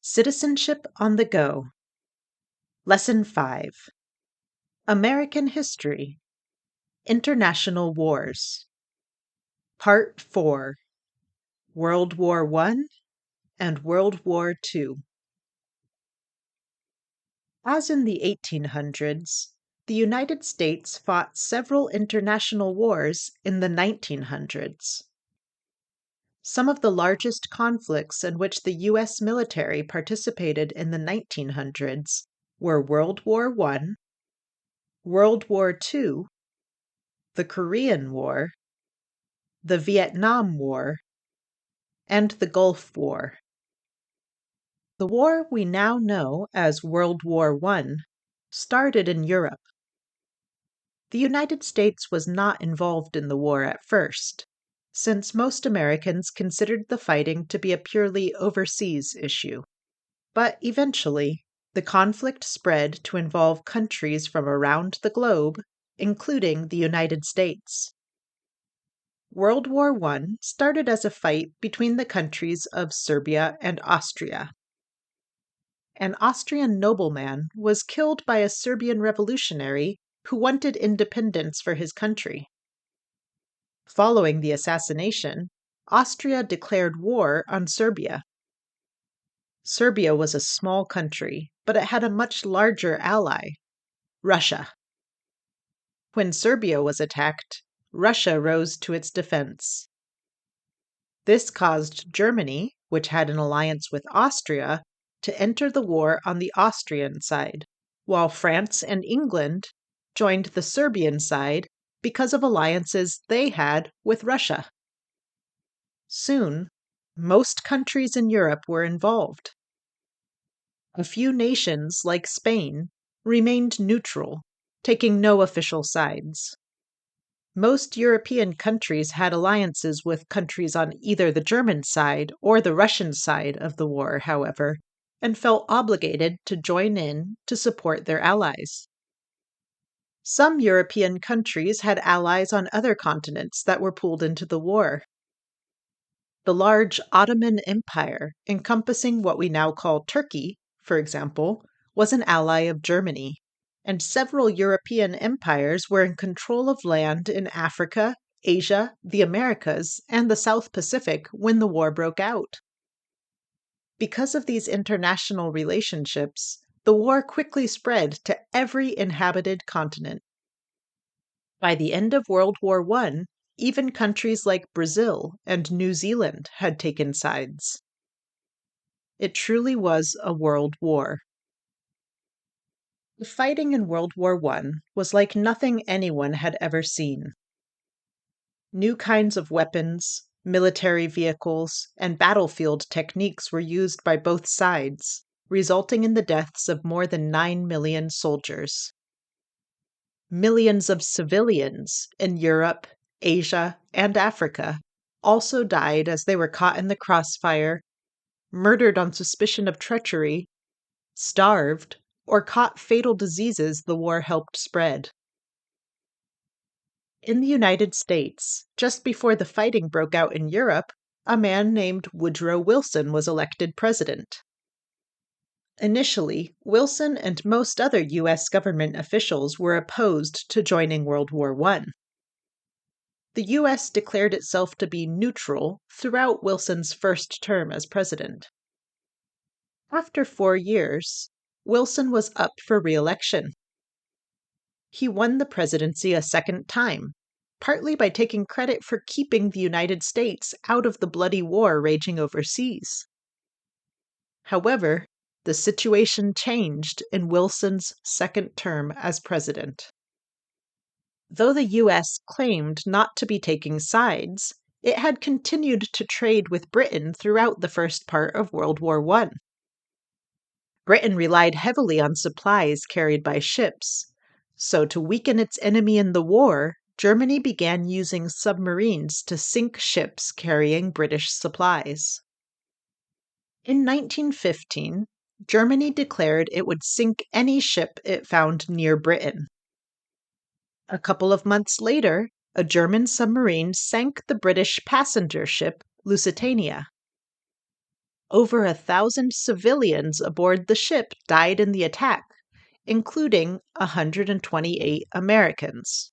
Citizenship on the Go. Lesson 5. American History. International Wars. Part 4. World War I and World War II. As in the 1800s, the United States fought several international wars in the 1900s. Some of the largest conflicts in which the U.S. military participated in the 1900s were World War I, World War II, the Korean War, the Vietnam War, and the Gulf War. The war we now know as World War I started in Europe. The United States was not involved in the war at first, since most Americans considered the fighting to be a purely overseas issue. But eventually, the conflict spread to involve countries from around the globe, including the United States. World War I started as a fight between the countries of Serbia and Austria. An Austrian nobleman was killed by a Serbian revolutionary who wanted independence for his country. Following the assassination, Austria declared war on Serbia. Serbia was a small country, but it had a much larger ally, Russia. When Serbia was attacked, Russia rose to its defense. This caused Germany, which had an alliance with Austria, to enter the war on the Austrian side, while France and England joined the Serbian side because of alliances they had with Russia. Soon, most countries in Europe were involved. A few nations, like Spain, remained neutral, taking no official sides. Most European countries had alliances with countries on either the German side or the Russian side of the war, however, and felt obligated to join in to support their allies. Some European countries had allies on other continents that were pulled into the war. The large Ottoman Empire, encompassing what we now call Turkey, for example, was an ally of Germany, and several European empires were in control of land in Africa, Asia, the Americas, and the South Pacific when the war broke out. Because of these international relationships, the war quickly spread to every inhabited continent. By the end of World War I, even countries like Brazil and New Zealand had taken sides. It truly was a world war. The fighting in World War I was like nothing anyone had ever seen. New kinds of weapons, military vehicles, and battlefield techniques were used by both sides, resulting in the deaths of more than 9 million soldiers. Millions of civilians in Europe, Asia, and Africa also died as they were caught in the crossfire, murdered on suspicion of treachery, starved, or caught fatal diseases the war helped spread. In the United States, just before the fighting broke out in Europe, a man named Woodrow Wilson was elected president. Initially, Wilson and most other U.S. government officials were opposed to joining World War I. The U.S. declared itself to be neutral throughout Wilson's first term as president. After 4 years, Wilson was up for re-election. He won the presidency a second time, partly by taking credit for keeping the United States out of the bloody war raging overseas. However, the situation changed in Wilson's second term as president. Though the U.S. claimed not to be taking sides, it had continued to trade with Britain throughout the first part of World War I. Britain relied heavily on supplies carried by ships, so to weaken its enemy in the war, Germany began using submarines to sink ships carrying British supplies. In 1915, Germany declared it would sink any ship it found near Britain. A couple of months later, a German submarine sank the British passenger ship Lusitania. Over 1,000 civilians aboard the ship died in the attack, including 128 Americans.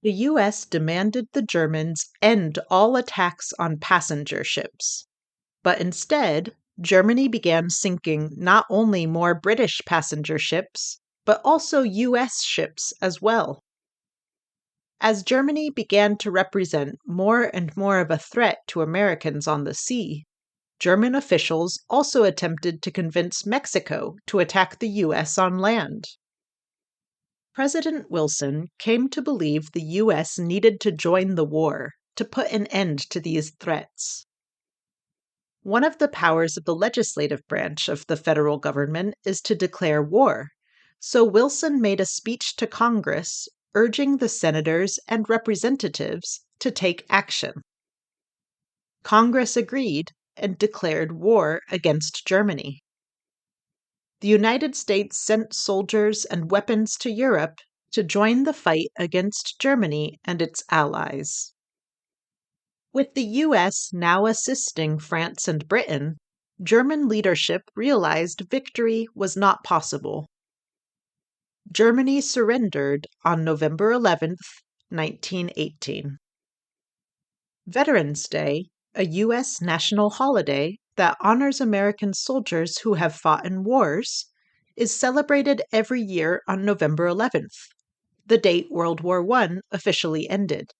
The U.S. demanded the Germans end all attacks on passenger ships. But instead, Germany began sinking not only more British passenger ships, but also U.S. ships as well. As Germany began to represent more and more of a threat to Americans on the sea, German officials also attempted to convince Mexico to attack the U.S. on land. President Wilson came to believe the U.S. needed to join the war to put an end to these threats. One of the powers of the legislative branch of the federal government is to declare war, so Wilson made a speech to Congress urging the senators and representatives to take action. Congress agreed and declared war against Germany. The United States sent soldiers and weapons to Europe to join the fight against Germany and its allies. With the U.S. now assisting France and Britain, German leadership realized victory was not possible. Germany surrendered on November 11, 1918. Veterans Day, a U.S. national holiday that honors American soldiers who have fought in wars, is celebrated every year on November 11th, the date World War I officially ended.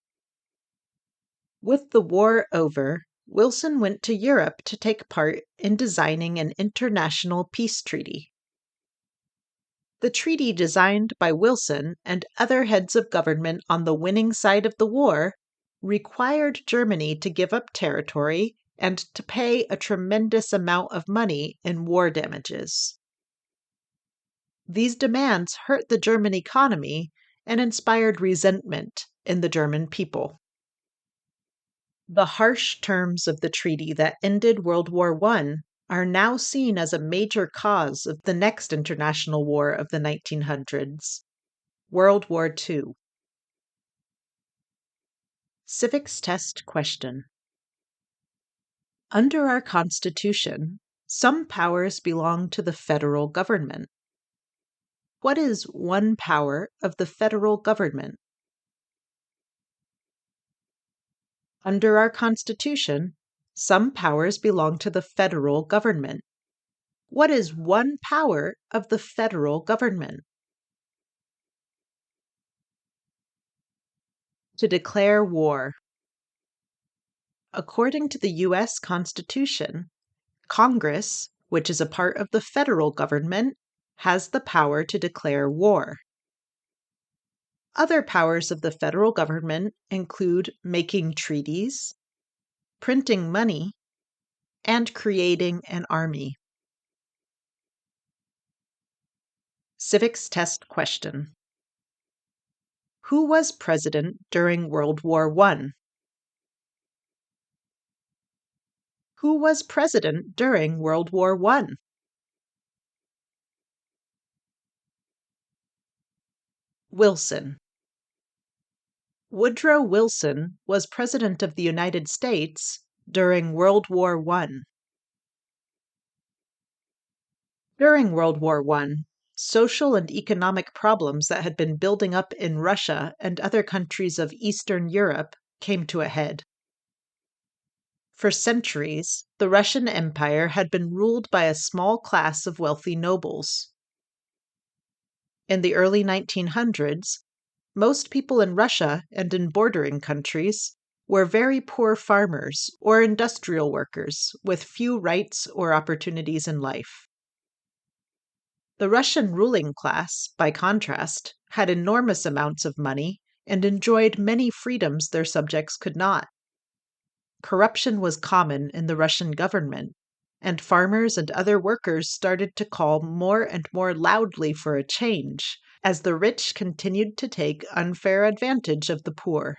With the war over, Wilson went to Europe to take part in designing an international peace treaty. The treaty, designed by Wilson and other heads of government on the winning side of the war, required Germany to give up territory and to pay a tremendous amount of money in war damages. These demands hurt the German economy and inspired resentment in the German people. The harsh terms of the treaty that ended World War I are now seen as a major cause of the next international war of the 1900s, World War II. Civics test question. Under our Constitution, some powers belong to the federal government. What is one power of the federal government? Under our Constitution, some powers belong to the federal government. What is one power of the federal government? To declare war. According to the U.S. Constitution, Congress, which is a part of the federal government, has the power to declare war. Other powers of the federal government include making treaties, printing money, and creating an army. Civics test question. Who was president during World War I? Who was president during World War I? Wilson. Woodrow Wilson was President of the United States during World War I. During World War I, social and economic problems that had been building up in Russia and other countries of Eastern Europe came to a head. For centuries, the Russian Empire had been ruled by a small class of wealthy nobles. In the early 1900s, most people in Russia and in bordering countries were very poor farmers or industrial workers with few rights or opportunities in life. The Russian ruling class, by contrast, had enormous amounts of money and enjoyed many freedoms their subjects could not. Corruption was common in the Russian government, and farmers and other workers started to call more and more loudly for a change as the rich continued to take unfair advantage of the poor.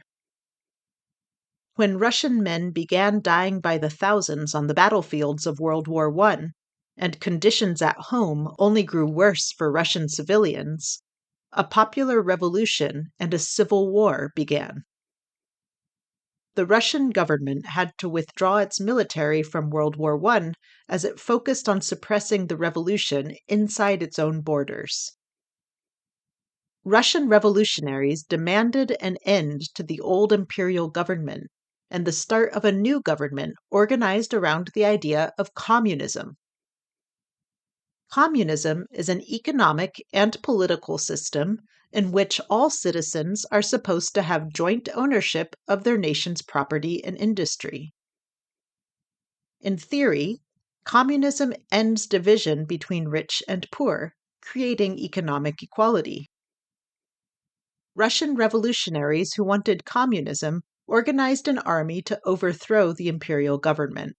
When Russian men began dying by the thousands on the battlefields of World War I, and conditions at home only grew worse for Russian civilians, a popular revolution and a civil war began. the Russian government had to withdraw its military from World War I as it focused on suppressing the revolution inside its own borders. Russian revolutionaries demanded an end to the old imperial government and the start of a new government organized around the idea of communism. Communism is an economic and political system in which all citizens are supposed to have joint ownership of their nation's property and industry. In theory, communism ends division between rich and poor, creating economic equality. Russian revolutionaries who wanted communism organized an army to overthrow the imperial government.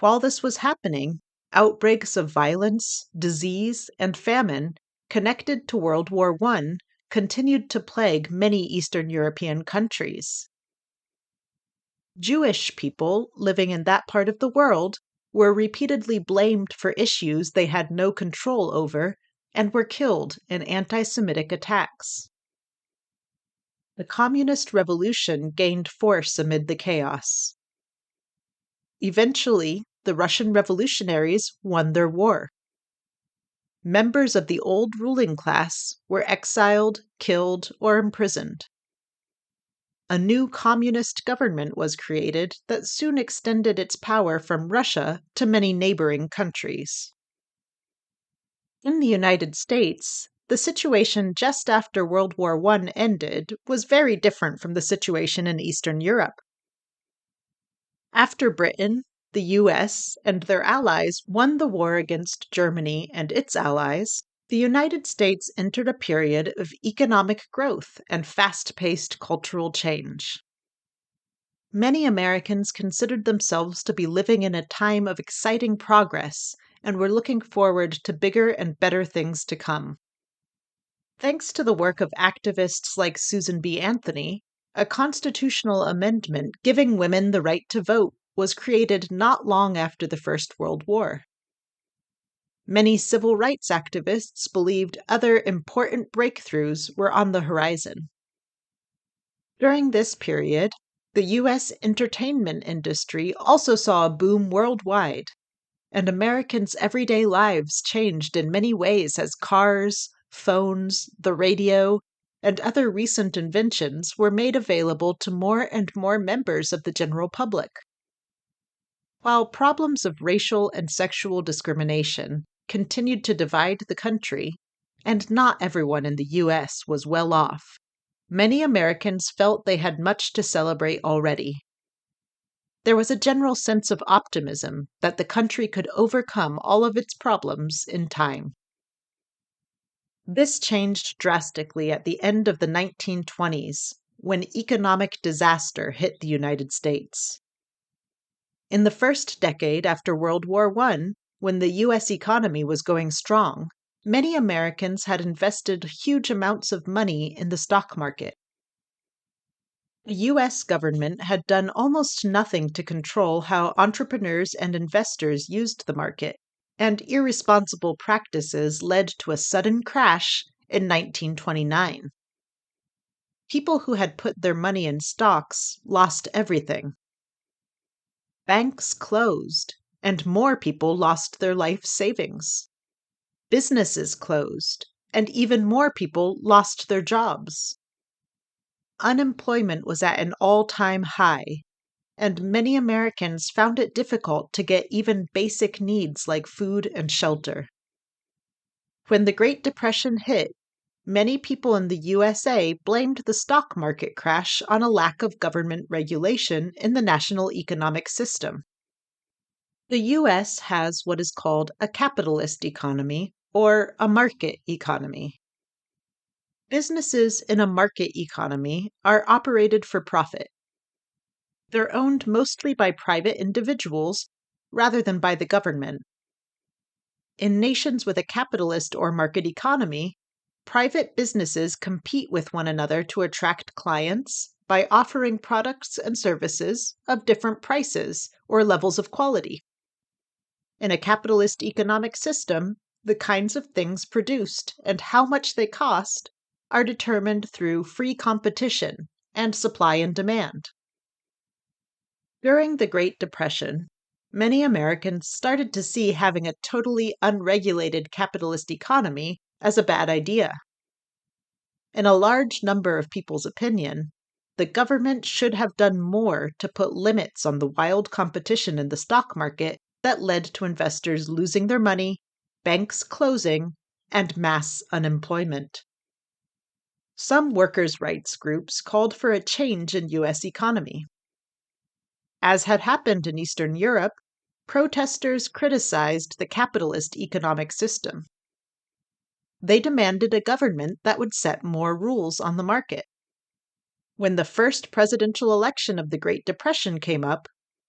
While this was happening, outbreaks of violence, disease, and famine connected to World War I continued to plague many Eastern European countries. Jewish people living in that part of the world were repeatedly blamed for issues they had no control over and were killed in anti Semitic attacks. The communist revolution gained force amid the chaos. Eventually, the Russian revolutionaries won their war. Members of the old ruling class were exiled, killed, or imprisoned. A new communist government was created that soon extended its power from Russia to many neighboring countries. In the United States, the situation just after World War I ended was very different from the situation in Eastern Europe. After Britain, the US, and their allies won the war against Germany and its allies, the United States entered a period of economic growth and fast-paced cultural change. Many Americans considered themselves to be living in a time of exciting progress and were looking forward to bigger and better things to come. Thanks to the work of activists like Susan B. Anthony, a constitutional amendment giving women the right to vote was created not long after the First World War. Many civil rights activists believed other important breakthroughs were on the horizon. During this period, the U.S. entertainment industry also saw a boom worldwide, and Americans' everyday lives changed in many ways as cars, phones, the radio, and other recent inventions were made available to more and more members of the general public. While problems of racial and sexual discrimination continued to divide the country, and not everyone in the U.S. was well off, many Americans felt they had much to celebrate already. There was a general sense of optimism that the country could overcome all of its problems in time. This changed drastically at the end of the 1920s, when economic disaster hit the United States. In the first decade after World War I, when the U.S. economy was going strong, many Americans had invested huge amounts of money in the stock market. The U.S. government had done almost nothing to control how entrepreneurs and investors used the market, and irresponsible practices led to a sudden crash in 1929. People who had put their money in stocks lost everything. Banks closed, and more people lost their life savings. Businesses closed, and even more people lost their jobs. Unemployment was at an all-time high, and many Americans found it difficult to get even basic needs like food and shelter. When the Great Depression hit, many people in the USA blamed the stock market crash on a lack of government regulation in the national economic system. The US has what is called a capitalist economy or a market economy. Businesses in a market economy are operated for profit. They're owned mostly by private individuals rather than by the government. In nations with a capitalist or market economy, private businesses compete with one another to attract clients by offering products and services of different prices or levels of quality. In a capitalist economic system, the kinds of things produced and how much they cost are determined through free competition and supply and demand. During the Great Depression, many Americans started to see having a totally unregulated capitalist economy as a bad idea. In a large number of people's opinion, the government should have done more to put limits on the wild competition in the stock market that led to investors losing their money, banks closing, and mass unemployment. Some workers' rights groups called for a change in U.S. economy. As had happened in Eastern Europe, protesters criticized the capitalist economic system. They demanded a government that would set more rules on the market. When the first presidential election of the Great Depression came up,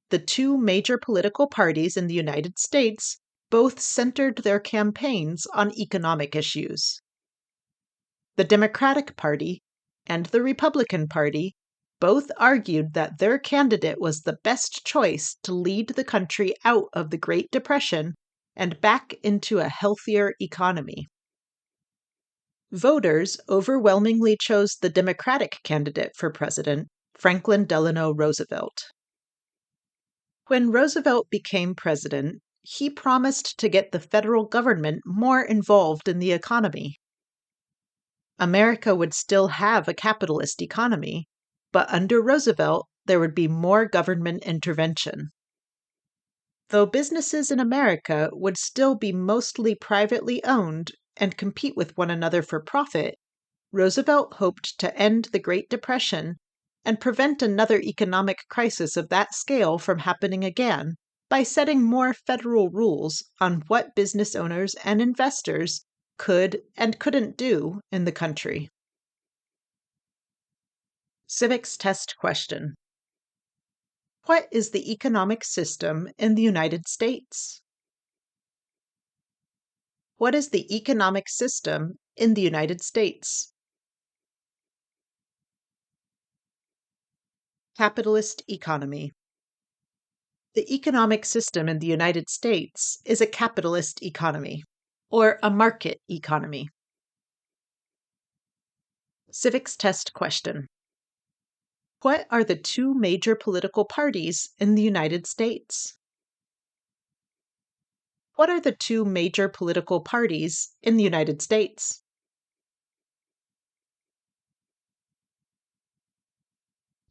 the two major political parties in the United States both centered their campaigns on economic issues. The Democratic Party and the Republican Party both argued that their candidate was the best choice to lead the country out of the Great Depression and back into a healthier economy. Voters overwhelmingly chose the Democratic candidate for president, Franklin Delano Roosevelt. When Roosevelt became president, he promised to get the federal government more involved in the economy. America would still have a capitalist economy, but under Roosevelt, there would be more government intervention. Though businesses in America would still be mostly privately owned and compete with one another for profit, Roosevelt hoped to end the Great Depression and prevent another economic crisis of that scale from happening again by setting more federal rules on what business owners and investors could and couldn't do in the country. Civics test question. What is the economic system in the United States? What is the economic system in the United States? Capitalist economy. The economic system in the United States is a capitalist economy, or a market economy. Civics test question. What are the two major political parties in the United States? What are the two major political parties in the United States?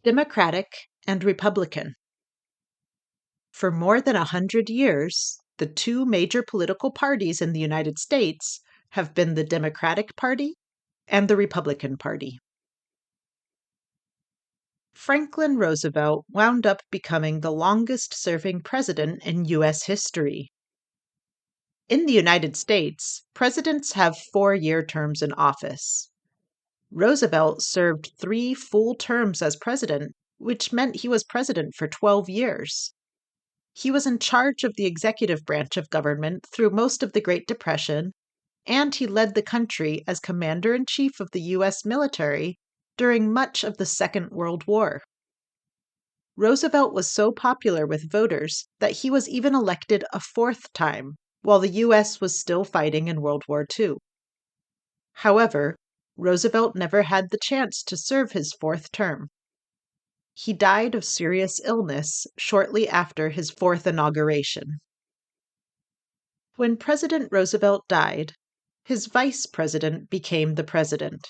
Democratic and Republican. For more than 100 years, the two major political parties in the United States have been the Democratic Party and the Republican Party. Franklin Roosevelt wound up becoming the longest-serving president in U.S. history. In the United States, presidents have 4-year terms in office. Roosevelt served 3 full terms as president, which meant he was president for 12 years. He was in charge of the executive branch of government through most of the Great Depression, and he led the country as commander-in-chief of the U.S. military during much of the Second World War. Roosevelt was so popular with voters that he was even elected a 4th time, while the U.S. was still fighting in World War II. However, Roosevelt never had the chance to serve his 4th term. He died of serious illness shortly after his 4th inauguration. When President Roosevelt died, his vice president became the president.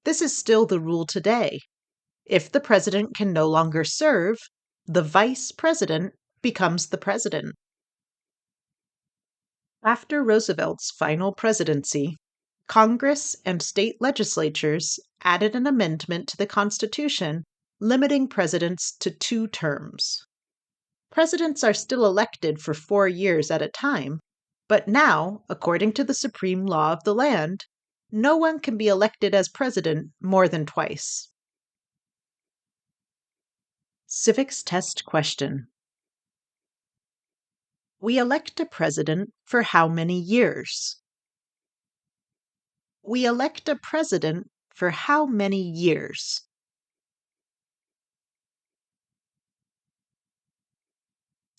This is still the rule today. If the president can no longer serve, the vice president becomes the president. After Roosevelt's final presidency, Congress and state legislatures added an amendment to the Constitution limiting presidents to 2 terms. Presidents are still elected for 4 years at a time, but now, according to the supreme law of the land, no one can be elected as president more than twice. Civics test question. We elect a president for how many years? We elect a president for how many years?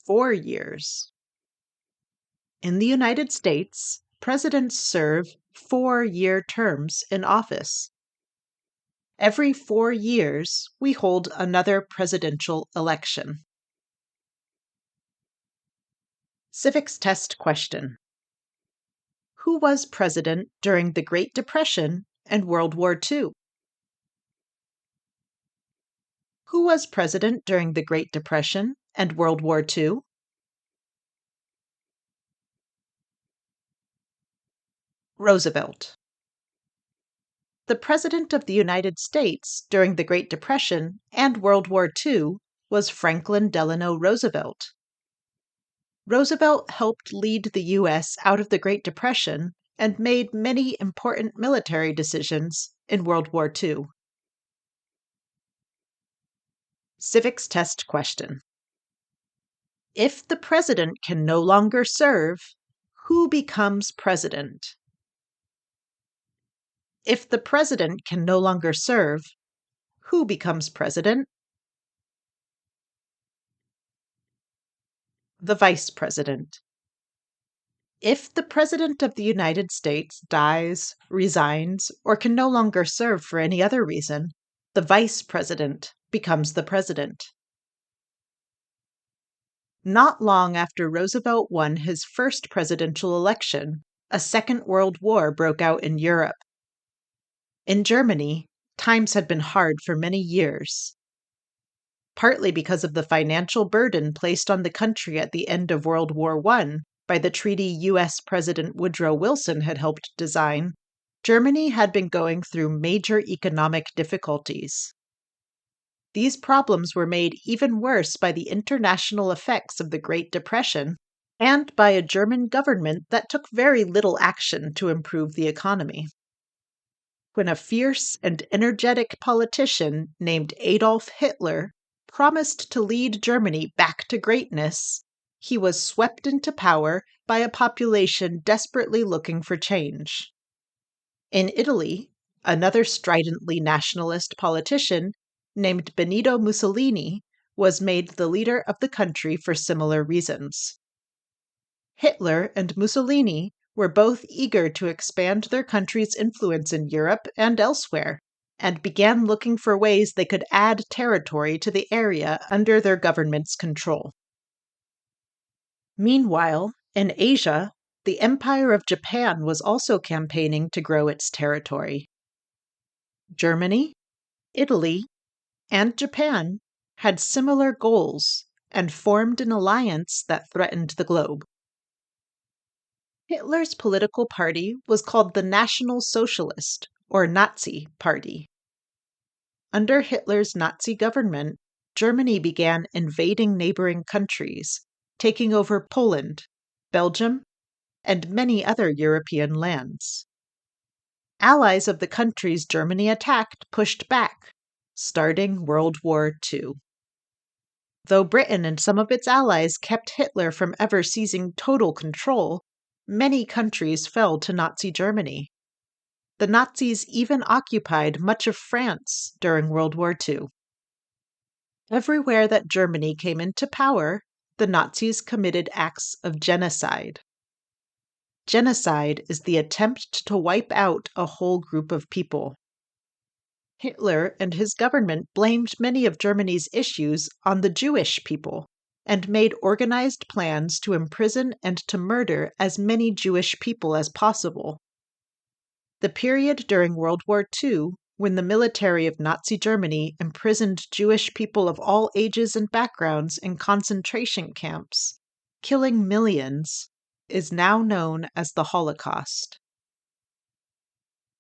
4 years. In the United States, presidents serve 4-year terms in office. Every 4 years, we hold another presidential election. Civics test question. Who was president during the Great Depression and World War II? Who was president during the Great Depression and World War II? Roosevelt. The President of the United States during the Great Depression and World War II was Franklin Delano Roosevelt. Roosevelt helped lead the U.S. out of the Great Depression and made many important military decisions in World War II. Civics test question. If the president can no longer serve, who becomes president? If the president can no longer serve, who becomes president? The vice president. If the President of the United States dies, resigns, or can no longer serve for any other reason, the Vice President becomes the President. Not long after Roosevelt won his first presidential election, a Second World War broke out in Europe. In Germany, times had been hard for many years. Partly because of the financial burden placed on the country at the end of World War I by the treaty U.S. President Woodrow Wilson had helped design, Germany had been going through major economic difficulties. These problems were made even worse by the international effects of the Great Depression and by a German government that took very little action to improve the economy. When a fierce and energetic politician named Adolf Hitler promised to lead Germany back to greatness, he was swept into power by a population desperately looking for change. In Italy, another stridently nationalist politician named Benito Mussolini was made the leader of the country for similar reasons. Hitler and Mussolini were both eager to expand their country's influence in Europe and elsewhere, and began looking for ways they could add territory to the area under their government's control. Meanwhile, in Asia, the Empire of Japan was also campaigning to grow its territory. Germany, Italy, and Japan had similar goals and formed an alliance that threatened the globe. Hitler's political party was called the National Socialist, or Nazi, Party. Under Hitler's Nazi government, Germany began invading neighboring countries, taking over Poland, Belgium, and many other European lands. Allies of the countries Germany attacked pushed back, starting World War II. Though Britain and some of its allies kept Hitler from ever seizing total control, many countries fell to Nazi Germany. The Nazis even occupied much of France during World War II. Everywhere that Germany came into power, the Nazis committed acts of genocide. Genocide is the attempt to wipe out a whole group of people. Hitler and his government blamed many of Germany's issues on the Jewish people and made organized plans to imprison and to murder as many Jewish people as possible. The period during World War II, when the military of Nazi Germany imprisoned Jewish people of all ages and backgrounds in concentration camps, killing millions, is now known as the Holocaust.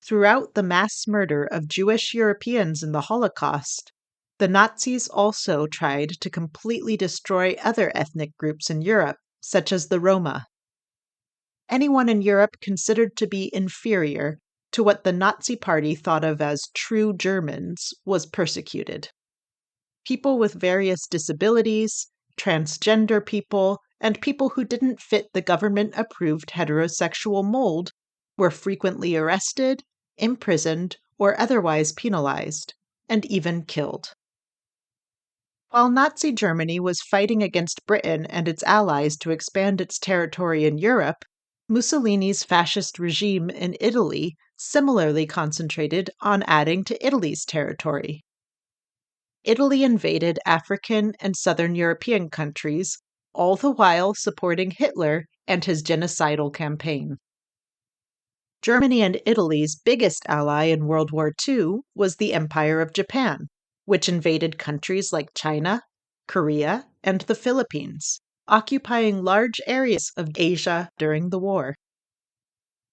Throughout the mass murder of Jewish Europeans in the Holocaust, the Nazis also tried to completely destroy other ethnic groups in Europe, such as the Roma. Anyone in Europe considered to be inferior to what the Nazi Party thought of as true Germans was persecuted. People with various disabilities, transgender people, and people who didn't fit the government-approved heterosexual mold were frequently arrested, imprisoned, or otherwise penalized, and even killed. While Nazi Germany was fighting against Britain and its allies to expand its territory in Europe, Mussolini's fascist regime in Italy similarly concentrated on adding to Italy's territory. Italy invaded African and Southern European countries, all the while supporting Hitler and his genocidal campaign. Germany and Italy's biggest ally in World War II was the Empire of Japan, which invaded countries like China, Korea, and the Philippines, occupying large areas of Asia during the war.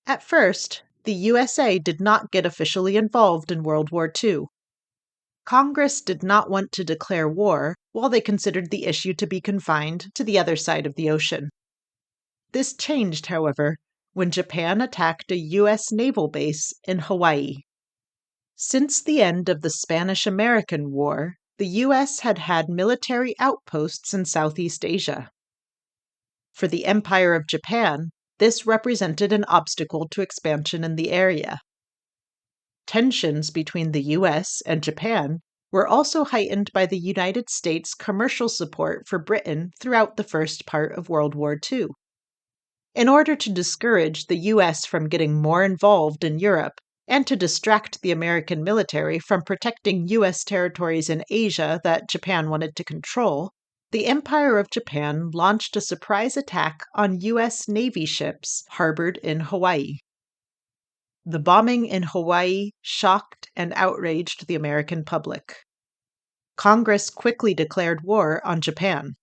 At first, the USA did not get officially involved in World War II. Congress did not want to declare war while they considered the issue to be confined to the other side of the ocean. This changed, however, when Japan attacked a U.S. naval base in Hawaii. Since the end of the Spanish-American War, the U.S. had had military outposts in Southeast Asia. For the Empire of Japan, this represented an obstacle to expansion in the area. Tensions between the U.S. and Japan were also heightened by the United States' commercial support for Britain throughout the first part of World War II. In order to discourage the U.S. from getting more involved in Europe and to distract the American military from protecting U.S. territories in Asia that Japan wanted to control, the Empire of Japan launched a surprise attack on U.S. Navy ships harbored in Hawaii. The bombing in Hawaii shocked and outraged the American public. Congress quickly declared war on Japan.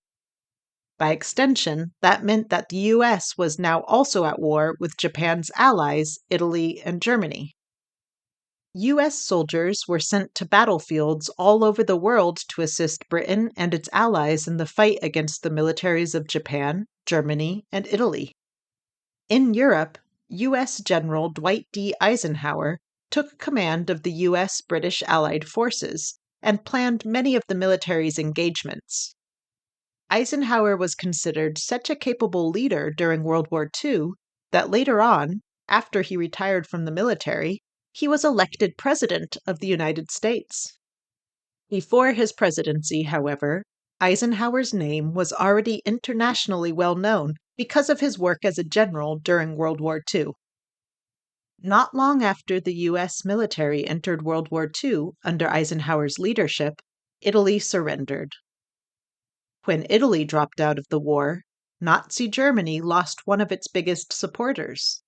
By extension, that meant that the U.S. was now also at war with Japan's allies, Italy and Germany. U.S. soldiers were sent to battlefields all over the world to assist Britain and its allies in the fight against the militaries of Japan, Germany, and Italy. In Europe, U.S. General Dwight D. Eisenhower took command of the U.S.-British Allied forces and planned many of the military's engagements. Eisenhower was considered such a capable leader during World War II that later on, after he retired from the military, he was elected President of the United States. Before his presidency, however, Eisenhower's name was already internationally well known because of his work as a general during World War II. Not long after the U.S. military entered World War II under Eisenhower's leadership, Italy surrendered. When Italy dropped out of the war, Nazi Germany lost one of its biggest supporters.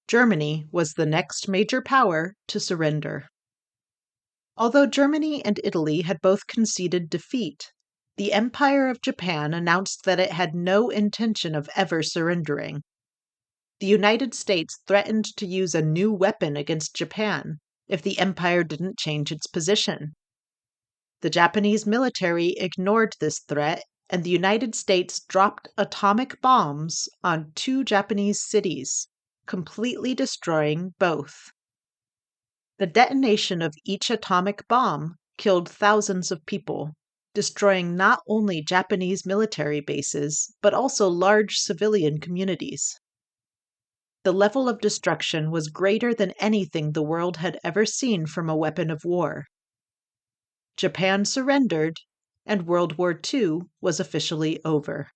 Germany was the next major power to surrender. Although Germany and Italy had both conceded defeat, the Empire of Japan announced that it had no intention of ever surrendering. The United States threatened to use a new weapon against Japan if the empire didn't change its position. The Japanese military ignored this threat, and the United States dropped atomic bombs on 2 Japanese cities, completely destroying both. The detonation of each atomic bomb killed thousands of people, destroying not only Japanese military bases, but also large civilian communities. The level of destruction was greater than anything the world had ever seen from a weapon of war. Japan surrendered, and World War II was officially over.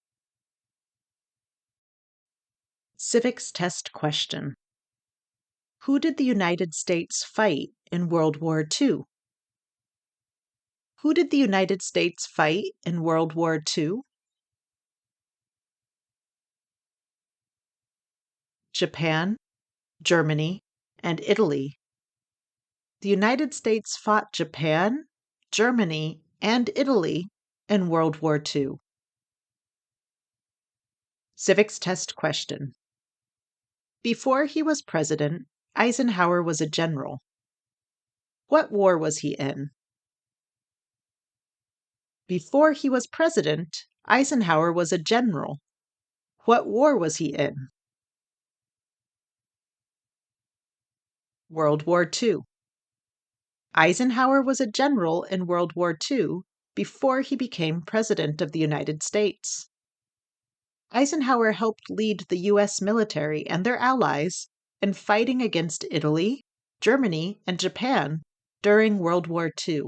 Civics test question. Who did the United States fight in World War II? Who did the United States fight in World War II? Japan, Germany, and Italy. The United States fought Japan, Germany, and Italy in World War II. Civics test question. Before he was president, Eisenhower was a general. What war was he in? Before he was president, Eisenhower was a general. What war was he in? World War II. Eisenhower was a general in World War II before he became President of the United States. Eisenhower helped lead the U.S. military and their allies in fighting against Italy, Germany, and Japan during World War II.